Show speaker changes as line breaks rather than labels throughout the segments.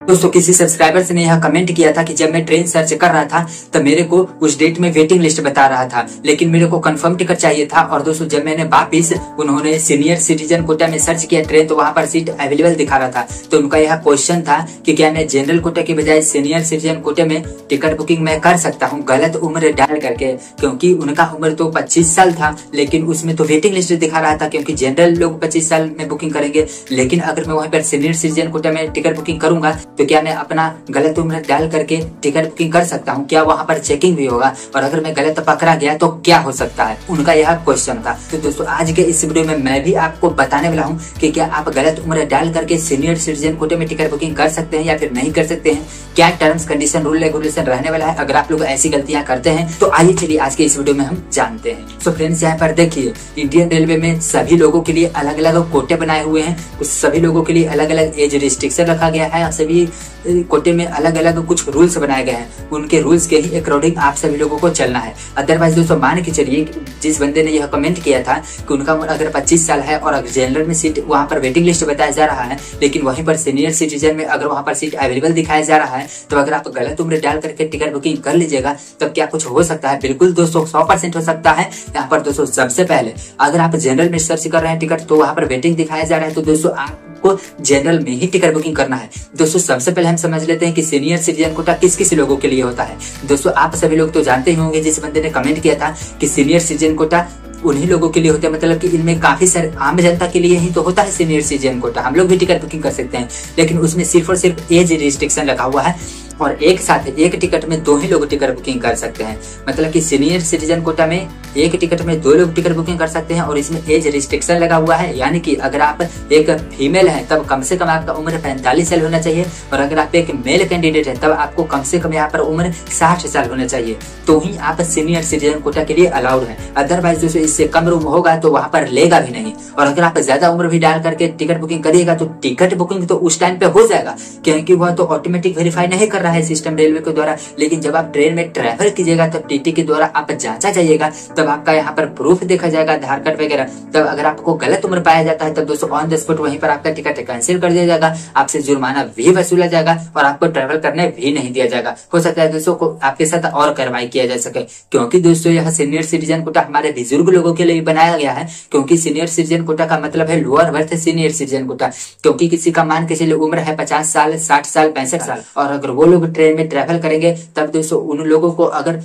दोस्तों किसी सब्सक्राइबर्स ने यह कमेंट किया था कि जब मैं ट्रेन सर्च कर रहा था तो मेरे को उस डेट में वेटिंग लिस्ट बता रहा था, लेकिन मेरे को कंफर्म टिकट चाहिए था। और दोस्तों जब मैंने वापिस उन्होंने सीनियर सिटीजन कोटा में सर्च किया ट्रेन, तो वहां पर सीट अवेलेबल दिखा रहा था। तो उनका यह क्वेश्चन था कि क्या मैं जनरल कोटा की बजाय सीनियर सिटीजन कोटे में टिकट बुकिंग मैं कर सकता हूँ गलत उम्र डाल करके, क्योंकि उनका उम्र तो 25 साल था, लेकिन उसमें तो वेटिंग लिस्ट दिखा रहा था क्योंकि जनरल लोग 25 साल में बुकिंग करेंगे। लेकिन अगर मैं वहीं पर सीनियर सिटीजन कोटा में टिकट बुकिंग करूंगा तो क्या मैं अपना गलत उम्र डाल करके टिकट बुकिंग कर सकता हूँ? क्या वहां पर चेकिंग भी होगा? और अगर मैं गलत पकड़ा गया तो क्या हो सकता है? उनका यह क्वेश्चन था। तो दोस्तों आज के इस वीडियो में मैं भी आपको बताने वाला हूँ कि क्या आप गलत उम्र डाल करके सीनियर सिटीजन कोटे में टिकट बुकिंग कर सकते हैं या फिर नहीं कर सकते हैं, क्या टर्म्स कंडीशन रूल रेगुलेशन रहने वाला है अगर आप लोग ऐसी गलतियां करते हैं। तो आइए चलिए आज के इस वीडियो में हम जानते हैं। तो फ्रेंड्स यहाँ पर देखिए, इंडियन रेलवे में सभी लोगों के लिए अलग अलग कोटे बनाए हुए हैं, कुछ सभी लोगों के लिए अलग अलग एज रिस्ट्रिक्शन रखा गया है, सभी कोटे में अलग अलग कुछ रूल्स बनाए गए हैं। उनके रूल्स के ही अकॉर्डिंग आप सभी लोगों को चलना है। अदरवाइज दोस्तों मान के चलिए जिस बंदे ने यह कमेंट किया था कि उनका उम्र अगर 25 साल है और जनरल में सीट वहां पर वेटिंग लिस्ट बताया जा रहा है, लेकिन वहीं पर सीनियर सिटीजन में अगर वहां पर सीट अवेलेबल दिखाया जा रहा है, तो अगर आप गलत उम्र डाल करके टिकट बुकिंग कर लीजिएगा तब क्या कुछ हो सकता है? बिल्कुल दोस्तों 100% हो सकता है। यहाँ पर दोस्तों सबसे पहले अगर आप जनरल में सर्च कर रहे हैं टिकट तो वहां पर वेटिंग दिखाया जा रहा है, तो दोस्तों आपको जनरल में ही टिकट बुकिंग करना है। दोस्तों सबसे पहले हम समझ लेते हैं कि सीनियर सिटीजन कोटा किस किस लोगों के लिए होता है। दोस्तों आप सभी लोग तो जानते ही होंगे, जिस बंदे ने कमेंट किया था कि सीनियर सिटीजन कोटा उन्हीं लोगों के लिए होता है, मतलब कि इनमें काफी सारे आम जनता के लिए ही तो होता है सीनियर सिटीजन कोटा। हम लोग भी टिकट बुकिंग कर सकते हैं, लेकिन उसमें सिर्फ और सिर्फ एज रिस्ट्रिक्शन रखा हुआ है और एक साथ एक टिकट में 2 ही लोग टिकट बुकिंग कर सकते हैं। मतलब कि सीनियर सिटीजन कोटा में एक टिकट में 2 लोग टिकट बुकिंग कर सकते हैं और इसमें एज रिस्ट्रिक्शन लगा हुआ है, यानी कि अगर आप एक फीमेल हैं तब कम से कम आपका उम्र 45 साल होना चाहिए, और अगर आप एक मेल कैंडिडेट हैं तब आपको कम से कम यहाँ पर उम्र 60 साल होना चाहिए, तो ही आप सीनियर सिटीजन कोटा के लिए अलाउड है। अदरवाइज दोस्तों इससे कम रूम होगा तो वहां पर लेगा भी नहीं। और अगर आप ज्यादा उम्र भी डाल करके टिकट बुकिंग करिएगा तो टिकट बुकिंग तो उस टाइम पे हो जाएगा, क्योंकि वह तो ऑटोमेटिक वेरीफाई नहीं कर रहा है सिस्टम रेलवे के द्वारा। लेकिन जब आप ट्रेन में ट्रैवल कीजिएगा तब टीटी के द्वारा आप जांचा जाइएगा, तब आपका यहाँ पर प्रूफ देखा जाएगा, आधार कार्ड वगैरह। तब अगर आपको गलत उम्र पाया जाता है तब दोस्तों ऑन द स्पॉट वहीं पर आपका टिकट कैंसिल कर दिया जाएगा, आपसे जुर्माना भी वसूला जाएगा और आपको ट्रैवल करने भी नहीं दिया जाएगा। हो सकता है दोस्तों को आपके साथ और कार्रवाई किया जा सके, क्योंकि दोस्तों यह सीनियर सिटीजन कोटा हमारे बुजुर्ग लोगों के लिए बनाया गया है। क्योंकि सीनियर सिटीजन कोटा का मतलब है lower berth senior citizen quota, क्योंकि किसी का मान के चलिए उम्र है 50 साल, 60 साल, 65 साल, और अगर वो लोग ट्रेन में ट्रैवल करेंगे तब दोस्तों उन लोगों को अगर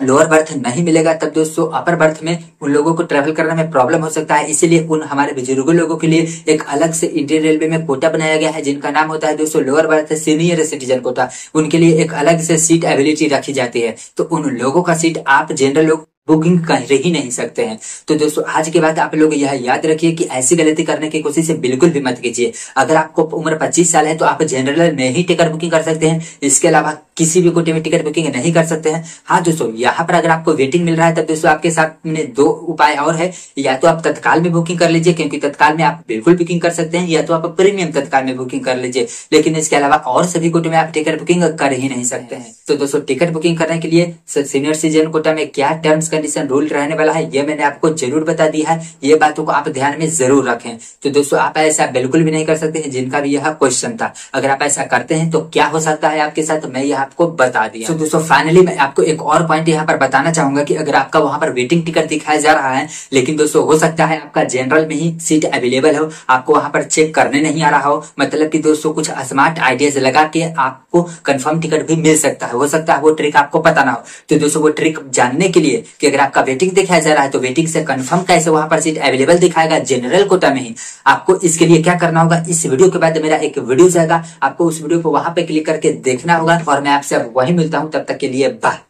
लोअर बर्थ नहीं मिलेगा तब दोस्तों अपर बर्थ में उन लोगों को ट्रैवल करने में प्रॉब्लम हो सकता है। इसीलिए उन हमारे बुजुर्गों लोगों के लिए एक अलग से इंडियन रेलवे में कोटा बनाया गया है, जिनका नाम होता है दोस्तों lower berth senior citizen quota. उनके लिए एक अलग से सीट एबिलिटी रखी जाती है, तो उन लोगों का सीट आप जनरल लोग बुकिंग कर ही नहीं सकते हैं। तो दोस्तों आज के बाद आप लोग यह याद रखिए कि ऐसी गलती करने की कोशिश बिल्कुल भी मत कीजिए। अगर आपको उम्र 25 साल है तो आप जनरल में ही टिकट बुकिंग कर सकते हैं, इसके अलावा किसी भी कोटे में टिकट बुकिंग नहीं कर सकते हैं। हाँ दोस्तों यहाँ पर अगर आपको वेटिंग मिल रहा है तब दोस्तों आपके साथ में 2 उपाय और है, या तो आप तत्काल में बुकिंग कर लीजिए, क्योंकि तत्काल में आप बिल्कुल बुकिंग कर सकते हैं, या तो आप प्रीमियम तत्काल में बुकिंग कर लीजिए, लेकिन इसके अलावा और सभी कोटे में आप टिकट बुकिंग कर ही नहीं सकते हैं। तो दोस्तों टिकट बुकिंग करने के लिए सीनियर सिटीजन कोटा में क्या टर्म्स कंडीशन रूल रहने वाला है ये मैंने आपको जरूर बता दिया है, ये बातों को आप ध्यान में जरूर रखें। तो दोस्तों आप ऐसा बिल्कुल भी नहीं कर सकते हैं, जिनका भी यह क्वेश्चन था। अगर आप ऐसा करते हैं तो क्या हो सकता है आपके साथ, मैं यह आपको बता दिया। तो दोस्तों फाइनली मैं आपको एक और पॉइंट यहाँ पर बताना चाहूंगा कि अगर आपका वहां पर वेटिंग टिकट दिखाया जा रहा है, लेकिन दोस्तों हो सकता है आपका जनरल में ही सीट अवेलेबल हो, आपको वहां पर चेक करने नहीं आ रहा हो, मतलब कि दोस्तों कुछ स्मार्ट आइडियाज लगा के आपको कंफर्म टिकट भी मिल सकता है। हो सकता है वो ट्रिक आपको पता ना हो। तो दोस्तों वो ट्रिक जानने के लिए कि अगर आपका वेटिंग दिखाया जा रहा है तो वेटिंग से कंफर्म कैसे वहां पर सीट अवेलेबल दिखाएगा जनरल कोटा में ही, आपको इसके लिए क्या करना होगा, इस वीडियो के बाद मेरा एक वीडियो जाएगा, आपको उस वीडियो को वहां पे क्लिक करके देखना होगा और मैं आपसे वहीं मिलता हूं। तब तक के लिए बाय।